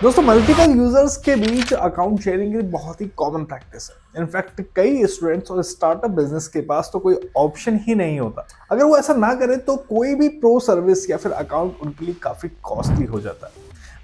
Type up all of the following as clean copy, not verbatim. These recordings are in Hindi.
दोस्तों मल्टीपल यूजर्स के बीच अकाउंट शेयरिंग एक बहुत ही कॉमन प्रैक्टिस है। इनफैक्ट कई स्टूडेंट्स और स्टार्टअप बिजनेस के पास तो कोई ऑप्शन ही नहीं होता। अगर वो ऐसा ना करें तो कोई भी प्रो सर्विस या फिर अकाउंट उनके लिए काफी कॉस्टली हो जाता है।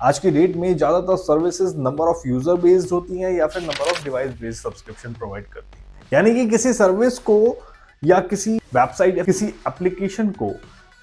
आज की डेट में ज्यादातर services number of user based होती हैं या फिर number of device based subscription provide करती हैं। यानी कि किसी सर्विस को या किसी वेबसाइट या किसी एप्लीकेशन को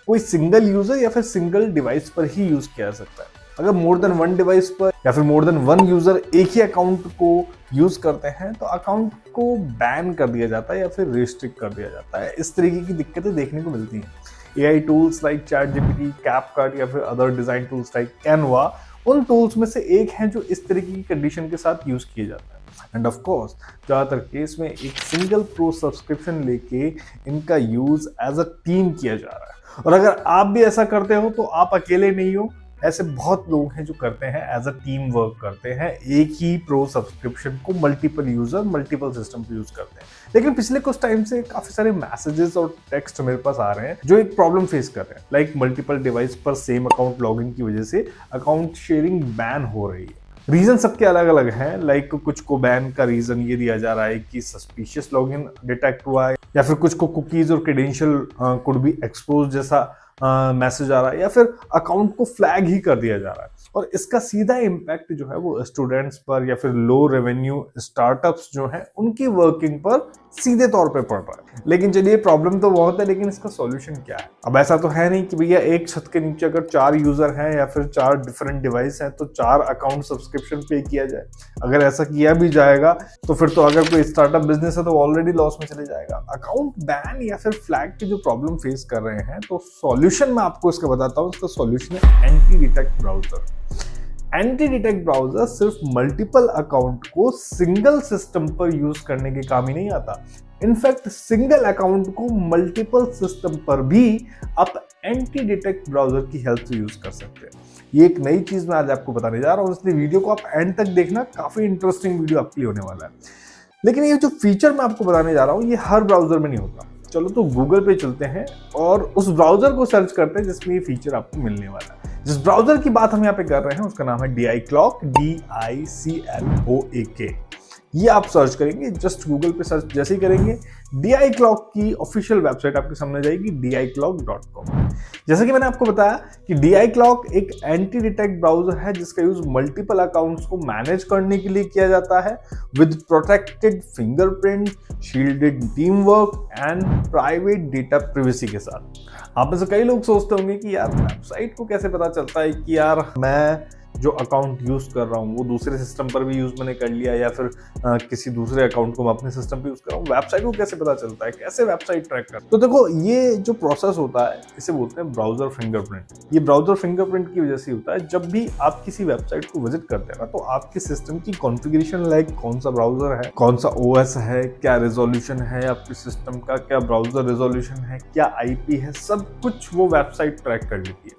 कोई सिंगल यूजर या फिर सिंगल डिवाइस पर ही यूज किया जा सकता है। अगर मोर देन वन डिवाइस पर या फिर मोर देन वन यूजर एक ही अकाउंट को यूज करते हैं तो अकाउंट को बैन कर दिया जाता है या फिर रिस्ट्रिक्ट कर दिया जाता है। इस तरीके की दिक्कतें देखने को मिलती हैं। AI tools like ChatGPT, CapCut या फिर other design tools like Canva उन टूल्स में से एक हैं जो इस तरीके की कंडीशन के साथ यूज किए जाते हैं। एंड ऑफ कोर्स ज्यादातर केस में एक सिंगल प्रो सब्सक्रिप्शन लेके इनका यूज एज अ टीम किया जा रहा है। और अगर आप भी ऐसा करते हो तो आप अकेले नहीं हो। ऐसे बहुत लोग हैं जो करते हैं, एज अ टीम वर्क करते हैं, एक ही प्रो सब्सक्रिप्शन को मल्टीपल यूजर मल्टीपल सिस्टम पे यूज करते हैं। लेकिन पिछले कुछ टाइम से काफी सारे मैसेजेस और टेक्स्ट मेरे पास आ रहे हैं जो एक प्रॉब्लम फेस कर रहे हैं, लाइक मल्टीपल डिवाइस पर सेम अकाउंट लॉगिन की वजह से अकाउंट शेयरिंग बैन हो रही है। रीजन सबके अलग अलग हैं। लाइक कुछ को बैन का रीजन ये दिया जा रहा है कि सस्पिशियस लॉगिन डिटेक्ट हुआ है, या फिर कुछ को कुकीज और क्रेडेंशियल कुड बी एक्सपोज जैसा मैसेज आ रहा है, या फिर अकाउंट को फ्लैग ही कर दिया जा रहा है। और इसका सीधा इम्पैक्ट जो है वो स्टूडेंट्स पर या फिर लो रेवेन्यू स्टार्टअप्स जो हैं उनकी वर्किंग पर सीधे तौर पे पड़ रहा है। लेकिन चलिए, प्रॉब्लम तो बहुत है, लेकिन इसका सॉल्यूशन क्या है? अब ऐसा तो है नहीं कि भैया एक छत के नीचे अगर 4 यूजर हैं या फिर 4 डिफरेंट डिवाइस हैं तो 4 अकाउंट सब्सक्रिप्शन पे किया जाए। अगर ऐसा किया भी जाएगा तो फिर तो अगर कोई स्टार्टअप बिजनेस है तो ऑलरेडी लॉस में चले जाएगा। अकाउंट बैन या फिर फ्लैग की जो प्रॉब्लम फेस कर रहे हैं, तो सॉल्यूशन मैं आपको इसका बताता हूँ। इसका सॉल्यूशन है anti detect browser. Anti detect browser सिर्फ मल्टीपल अकाउंट को सिंगल सिस्टम पर यूज करने के काम ही नहीं आता। इनफैक्ट सिंगल अकाउंट को मल्टीपल सिस्टम पर भी आप एंटी डिटेक्ट ब्राउजर की हेल्प से यूज कर सकते हैं। ये एक नई चीज मैं आज आपको बताने जा रहा हूं, इसलिए वीडियो को आप एंड तक देखना, काफी इंटरेस्टिंग वीडियो आपके लिए होने वाला है। लेकिन ये जो फीचर मैं आपको बताने जा रहा हूं ये हर ब्राउजर में नहीं होता। चलो तो गूगल पे चलते हैं और उस ब्राउजर को सर्च करते हैं जिसमें ये फीचर आपको मिलने वाला है। जिस ब्राउजर की बात हम यहाँ पे कर रहे हैं उसका नाम है DiClock, DiCloak। ये आप सर्च करेंगे, जस्ट गूगल पे सर्च जैसे ही करेंगे DiClock की ऑफिशियल वेबसाइट आपके सामने जाएगी, DiClock.com। जैसा कि मैंने आपको बताया कि DiClock एक एंटी डिटेक्ट ब्राउजर है जिसका यूज मल्टीपल अकाउंट्स को मैनेज करने के लिए किया जाता है, with protected fingerprint, shielded team work and private data privacy के साथ। आप में से कई लोग सोचते होंगे कि यार वेबसाइट को कैसे पता चलता है कि यार मैं जो अकाउंट यूज कर रहा हूँ वो दूसरे सिस्टम पर भी यूज मैंने कर लिया, या फिर किसी दूसरे अकाउंट को मैं अपने सिस्टम पे यूज कर रहा हूँ। वेबसाइट को कैसे पता चलता है, कैसे वेबसाइट ट्रैक कर? तो देखो, ये जो प्रोसेस होता है इसे बोलते हैं ब्राउजर फिंगरप्रिंट। ये ब्राउजर फिंगरप्रिंट की वजह से होता है। जब भी आप किसी वेबसाइट को विजिट करते हैं ना, तो आपके सिस्टम की कॉन्फ़िगरेशन, लाइक कौन सा ब्राउजर है, कौन सा OS है, क्या रेजोल्यूशन है आपके सिस्टम का, क्या ब्राउजर रेजोल्यूशन है, क्या IP है, सब कुछ वो वेबसाइट ट्रैक कर लेती है।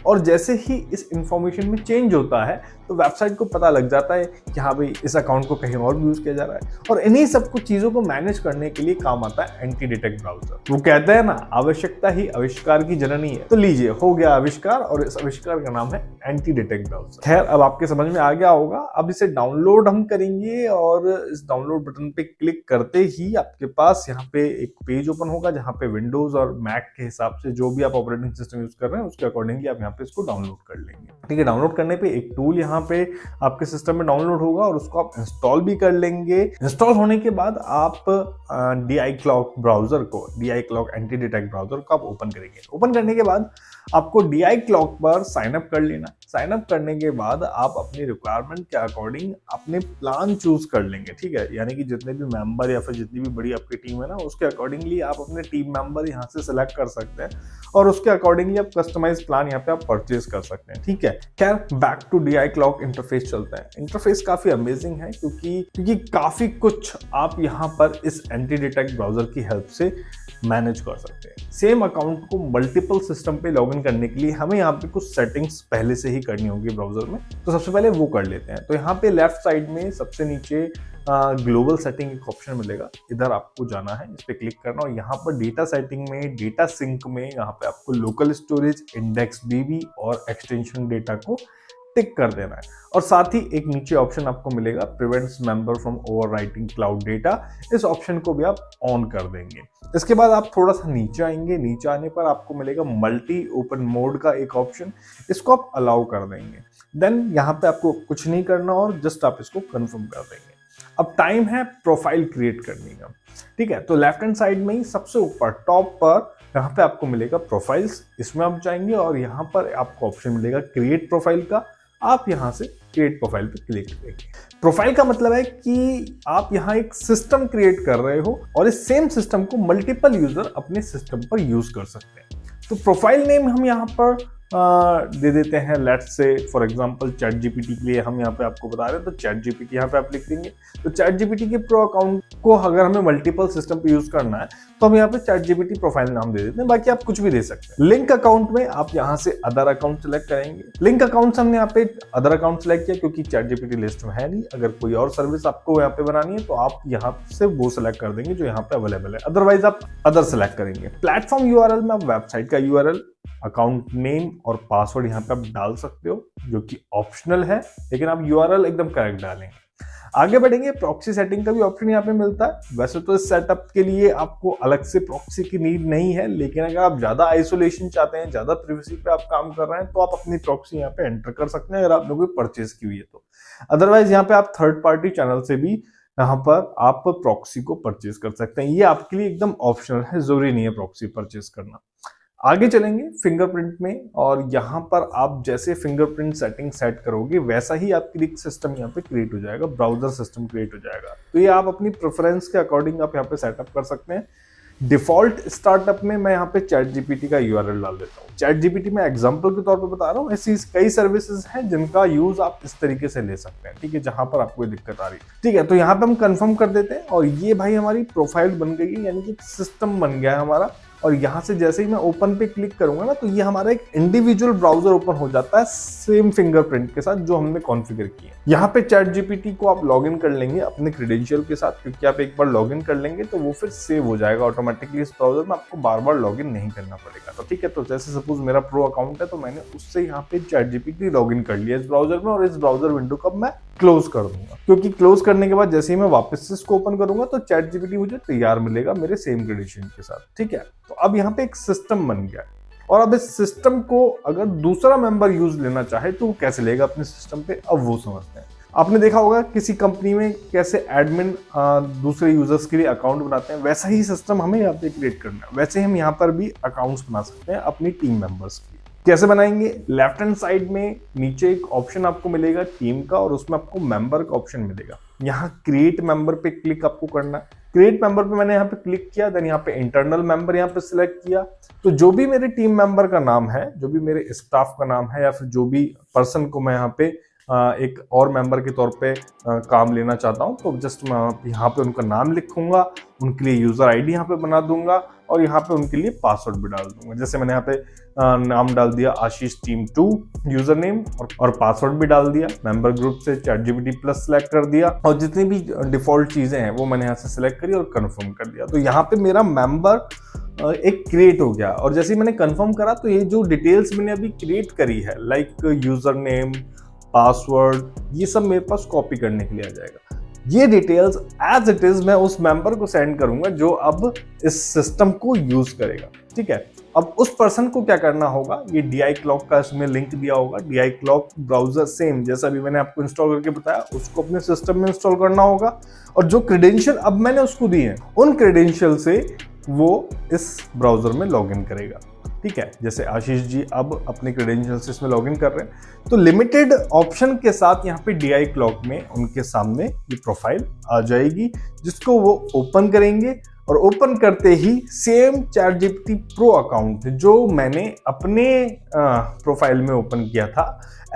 और जैसे ही इस इंफॉर्मेशन में चेंज होता है तो वेबसाइट को पता लग जाता है कि हाँ भाई इस अकाउंट को कहीं और भी यूज किया जा रहा है। और इन्हीं सब कुछ चीजों को मैनेज करने के लिए काम आता है एंटी डिटेक्ट ब्राउजर। वो कहते हैं ना, आवश्यकता ही आविष्कार की जननी है। तो लीजिए, हो गया आविष्कार, और इस आविष्कार का नाम है एंटी डिटेक्ट ब्राउजर। खैर, अब आपके समझ में आ गया होगा। अब इसे डाउनलोड हम करेंगे और इस डाउनलोड बटन पे क्लिक करते ही आपके पास यहाँ पे एक पेज ओपन होगा जहाँ पे विंडोज और मैक के हिसाब से जो भी आप ऑपरेटिंग सिस्टम यूज कर रहे हैं उसके अकॉर्डिंगली आप यहाँ पे इसको डाउनलोड कर लेंगे। ठीक है, डाउनलोड करने पे एक टूल यहाँ पे आपके सिस्टम में डाउनलोड होगा और उसको आप इंस्टॉल भी कर लेंगे। इंस्टॉल होने के बाद आप DiClock ब्राउजर को, DiClock एंटी डिटेक्ट ब्राउजर को आप ओपन करेंगे। ओपन करने के बाद आपको DiClock पर साइन अप कर लेना। साइन अप करने के बाद आप अपनी रिक्वायरमेंट के अकॉर्डिंग अपने प्लान चूज कर लेंगे। ठीक है, यानी कि जितने भी मेंबर या फिर जितनी भी बड़ी आपकी टीम है ना, उसके अकॉर्डिंगली आप अपने टीम मेंबर यहाँ से सिलेक्ट कर सकते हैं और उसके अकॉर्डिंगली आप कस्टमाइज प्लान यहाँ पे आप परचेज कर सकते हैं। ठीक है, खैर बैक टू DiClock इंटरफेस चलते हैं। इंटरफेस काफी अमेजिंग है क्योंकि काफी कुछ आप यहाँ पर इस एंटी डिटेक्ट ब्राउजर की हेल्प से मैनेज कर सकते हैं। सेम अकाउंट को मल्टीपल सिस्टम पे लॉगिन करने के लिए हमें यहाँ पे कुछ सेटिंग्स पहले से ही करनी होगी ब्राउजर में, तो सबसे पहले वो कर लेते हैं। तो यहाँ पे लेफ्ट साइड में सबसे नीचे ग्लोबल सेटिंग एक ऑप्शन मिलेगा, इधर आपको जाना है, इस पे क्लिक करना और यहाँ पर डेटा सेटिंग में, डेटा सिंक में यहाँ पे आपको लोकल स्टोरेज, इंडेक्स DB और एक्सटेंशन डेटा को टिक कर देना है। और साथ ही एक नीचे ऑप्शन आपको मिलेगा prevents member from overwriting cloud data, इस ऑप्शन को भी आप ऑन कर देंगे। इसके बाद आप थोड़ा सा नीचे आएंगे, नीचे आने पर आपको मिलेगा मल्टी ओपन मोड का एक ऑप्शन, इसको आप अलाउ कर देंगे। देन यहाँ पे आपको कुछ नहीं करना और जस्ट आप इसको कंफर्म कर देंगे। अब टाइम है प्रोफाइल क्रिएट करने का, ठीक है। तो लेफ्ट हैंड साइड में ही सबसे ऊपर टॉप पर यहाँ पे आपको मिलेगा प्रोफाइल्स, इसमें आप जाएंगे और यहाँ पर आपको ऑप्शन मिलेगा क्रिएट प्रोफाइल का। आप यहाँ से क्रिएट प्रोफाइल पे क्लिक करेंगे। प्रोफाइल का मतलब है कि आप यहाँ एक सिस्टम क्रिएट कर रहे हो और इस सेम सिस्टम को मल्टीपल यूजर अपने सिस्टम पर यूज कर सकते हैं। तो प्रोफाइल नेम हम यहाँ पर दे देते हैं, let's say for example chat GPT के लिए हम यहाँ पे आपको बता रहे हैं, तो चैट जीपीटी यहाँ पे आप लिख देंगे। तो चैट जीपीटी के प्रो अकाउंट को अगर हमें मल्टीपल सिस्टम पे यूज करना है तो हम यहाँ पे चैट जीपीटी प्रोफाइल नाम दे देते हैं, बाकी आप कुछ भी दे सकते हैं। लिंक अकाउंट में आप यहाँ से अदर अकाउंट सेलेक्ट करेंगे। लिंक अकाउंट से हमने यहाँ पे अदर अकाउंट सेलेक्ट किया क्योंकि चैट जीपीटी लिस्ट में है नहीं। अगर कोई और सर्विस आपको यहाँ पे बनानी है तो आप यहाँ से वो सेलेक्ट कर देंगे जो यहाँ पे अवेलेबल है, अदरवाइज आप अदर सेलेक्ट करेंगे। प्लेटफॉर्म यूआरएल में आप वेबसाइट का यूआरएल, अकाउंट नेम और पासवर्ड यहाँ पे आप डाल सकते हो, जो कि ऑप्शनल है, लेकिन आप यूआरएल एकदम करेक्ट डालेंगे। आगे बढ़ेंगे, प्रॉक्सी सेटिंग का भी ऑप्शन यहाँ पे मिलता है। वैसे तो इस सेटअप के लिए आपको अलग से प्रॉक्सी की नीड नहीं है, लेकिन अगर आप ज्यादा आइसोलेशन चाहते हैं, ज्यादा प्रिवेसी पे आप काम कर रहे हैं, तो आप अपनी प्रॉक्सी यहाँ पे एंटर कर सकते हैं अगर आपने कोई परचेज की हुई है तो। अदरवाइज यहाँ पे आप थर्ड पार्टी चैनल से भी यहाँ पर आप प्रॉक्सी को परचेज कर सकते हैं। ये आपके लिए एकदम ऑप्शनल है, जरूरी नहीं है प्रॉक्सी परचेज करना। आगे चलेंगे फिंगरप्रिंट में, और यहाँ पर आप जैसे फिंगरप्रिंट सेटिंग सेट करोगे वैसा ही आपके लिए सिस्टम यहाँ पे क्रिएट हो जाएगा, ब्राउजर सिस्टम क्रिएट हो जाएगा। तो ये आप अपनी प्रेफरेंस के अकॉर्डिंग आप यहाँ पे सेटअप कर सकते हैं। डिफॉल्ट स्टार्टअप में मैं यहाँ पे चैट जीपीटी का यूआरएल डाल देता हूँ। चैट जीपीटी में एग्जांपल के तौर पे बता रहा हूँ, ऐसी कई सर्विसेज हैं जिनका यूज आप इस तरीके से ले सकते हैं, ठीक है, जहां पर आपको दिक्कत आ रही है, ठीक है। तो यहाँ पे हम कंफर्म कर देते हैं और ये भाई हमारी प्रोफाइल बन गई, यानी कि सिस्टम बन गया है हमारा। और यहाँ से जैसे ही मैं ओपन पे क्लिक करूंगा ना, तो ये हमारा एक इंडिविजुअल ब्राउजर ओपन हो जाता है सेम फिंगरप्रिंट के साथ जो हमने कॉन्फ़िगर किया। यहाँ पे चैट जीपीटी को आप लॉगिन कर लेंगे अपने क्रेडेंशियल के साथ, क्योंकि आप एक बार लॉगिन कर लेंगे तो वो फिर सेव हो जाएगा ऑटोमेटिकली इस ब्राउजर में, आपको बार बार लॉगिन नहीं करना पड़ेगा। तो ठीक है, तो जैसे सपोज मेरा प्रो अकाउंट है तो मैंने उससे यहाँ पे चैट जीपीटी लॉगिन कर लिया इस ब्राउजर में, और इस ब्राउजर विंडो को मैं क्लोज कर दूंगा, क्योंकि क्लोज करने के बाद जैसे ही मैं वापस से इसको ओपन करूंगा तो चैट जीपीटी मुझे तैयार मिलेगा मेरे सेम क्रेडेंशियल के साथ, ठीक है। तो अब यहाँ पे एक सिस्टम बन गया, और अब इस सिस्टम को अगर दूसरा मेंबर यूज लेना चाहे तो वो कैसे लेगा अपने सिस्टम पे, अब वो समझते हैं। आपने देखा होगा किसी कंपनी में कैसे एडमिन दूसरे यूजर्स के लिए अकाउंट बनाते हैं, वैसा ही सिस्टम हमें यहाँ पे क्रिएट करना है। वैसे हम यहाँ पर भी अकाउंट्स बना सकते हैं अपनी टीम मेंबर्स की। कैसे बनाएंगे? लेफ्ट हैंड साइड में नीचे एक ऑप्शन आपको मिलेगा टीम का, और उसमें आपको मेंबर का ऑप्शन मिलेगा। यहाँ क्रिएट मेंबर पे क्लिक आपको करना है। क्रिएट मेंबर पे मैंने यहाँ पे क्लिक किया, देन यहाँ पे इंटरनल मेंबर यहाँ पे सिलेक्ट किया। तो जो भी मेरे टीम मेंबर का नाम है, जो भी मेरे स्टाफ का नाम है, या फिर जो भी पर्सन को मैं यहाँ पे एक और मेंबर के तौर पे काम लेना चाहता हूँ, तो जस्ट मैं यहाँ पे उनका नाम लिखूंगा, उनके लिए यूजर आईडी यहाँ पे बना दूंगा, और यहाँ पे उनके लिए पासवर्ड भी डाल दूंगा। जैसे मैंने यहाँ पे नाम डाल दिया आशीष टीम 2 यूजर नेम, और पासवर्ड भी डाल दिया। मेंबर ग्रुप से ChatGPT प्लस सेलेक्ट कर दिया, और जितनी भी डिफॉल्ट चीजें हैं वो मैंने यहाँ से सिलेक्ट करी और कंफर्म कर दिया। तो यहाँ पे मेरा मेंबर एक क्रिएट हो गया, और जैसे ही मैंने कंफर्म करा तो ये जो डिटेल्स मैंने अभी क्रिएट करी है, लाइक यूजर नेम, पासवर्ड, ये सब मेरे पास कॉपी करने के लिए आ जाएगा। ये डिटेल्स एज इट इज मैं उस मेंबर को सेंड करूंगा जो अब इस सिस्टम को यूज करेगा, ठीक है। अब उस पर्सन को क्या करना होगा, ये DI क्लॉक का इसमें लिंक दिया होगा। DI क्लॉक ब्राउजर सेम जैसा अभी मैंने आपको इंस्टॉल करके बताया, उसको अपने सिस्टम में इंस्टॉल करना होगा, और जो क्रेडेंशियल अब मैंने उसको दिए हैं उन क्रेडेंशियल से वो इस ब्राउजर में लॉगिन करेगा, ठीक है। जैसे आशीष जी अब अपने क्रेडेंशियल से इसमें लॉगिन कर रहे हैं, तो लिमिटेड ऑप्शन के साथ यहाँ पे DI क्लॉक में उनके सामने ये प्रोफाइल आ जाएगी, जिसको वो ओपन करेंगे, और ओपन करते ही सेम ChatGPT प्रो अकाउंट जो मैंने अपने प्रोफाइल में ओपन किया था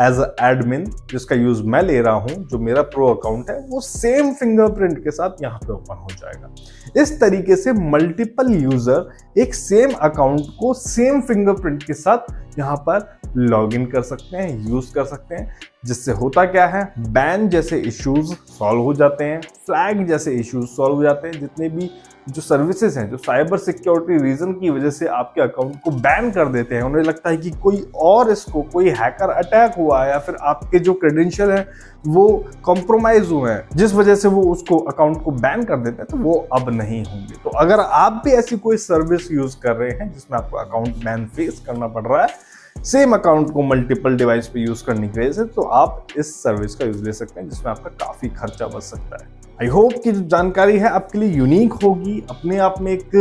एज एडमिन, जिसका यूज मैं ले रहा हूं, जो मेरा प्रो अकाउंट है, वो सेम फिंगरप्रिंट के साथ यहाँ पे ओपन हो जाएगा। इस तरीके से मल्टीपल यूजर एक सेम अकाउंट को सेम फिंगरप्रिंट के साथ यहाँ पर लॉगिन कर सकते हैं, यूज कर सकते हैं, जिससे होता क्या है, बैन जैसे इश्यूज सॉल्व हो जाते हैं, फ्लैग जैसे इश्यूज सॉल्व हो जाते हैं। जितने भी जो सर्विसेज हैं, जो साइबर सिक्योरिटी रीजन की वजह से आपके अकाउंट को बैन कर देते हैं, उन्हें लगता है कि कोई हैकर अटैक हुआ है या फिर आपके जो क्रेडेंशियल हैं वो कॉम्प्रोमाइज हुए हैं, जिस वजह से वो उसको अकाउंट को बैन कर देते हैं, तो वो अब नहीं होंगे। तो अगर आप भी ऐसी कोई सर्विस यूज कर रहे हैं जिसमें आपको अकाउंट बैन फेस करना पड़ रहा है सेम अकाउंट को मल्टीपल डिवाइस पे यूज करने की वजह से, तो आप इस सर्विस का यूज ले सकते हैं जिसमें आपका काफी खर्चा बच सकता है। आई होप कि जो जानकारी है आपके लिए यूनिक होगी, अपने आप में एक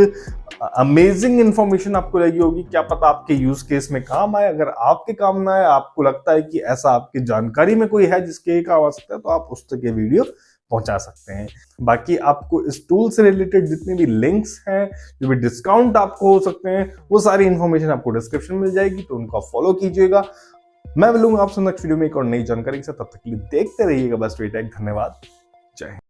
अमेजिंग इंफॉर्मेशन आपको लगी होगी। क्या पता आपके यूज केस में काम आए। अगर आपके काम ना आए, आपको लगता है कि ऐसा आपकी जानकारी में कोई है जिसके काम आ सकता है, तो आप उस तक ये वीडियो पहुंचा सकते हैं। बाकी आपको इस टूल से रिलेटेड जितने भी लिंक्स हैं, जो भी डिस्काउंट आपको हो सकते हैं, वो सारी इंफॉर्मेशन आपको डिस्क्रिप्शन में मिल जाएगी, तो उनको फॉलो कीजिएगा। मैं मिलूंगा आपसे नेक्स्ट वीडियो में एक और नई जानकारी के साथ। तब तक के लिए देखते रहिएगा बस टेक। धन्यवाद। जय हिंद।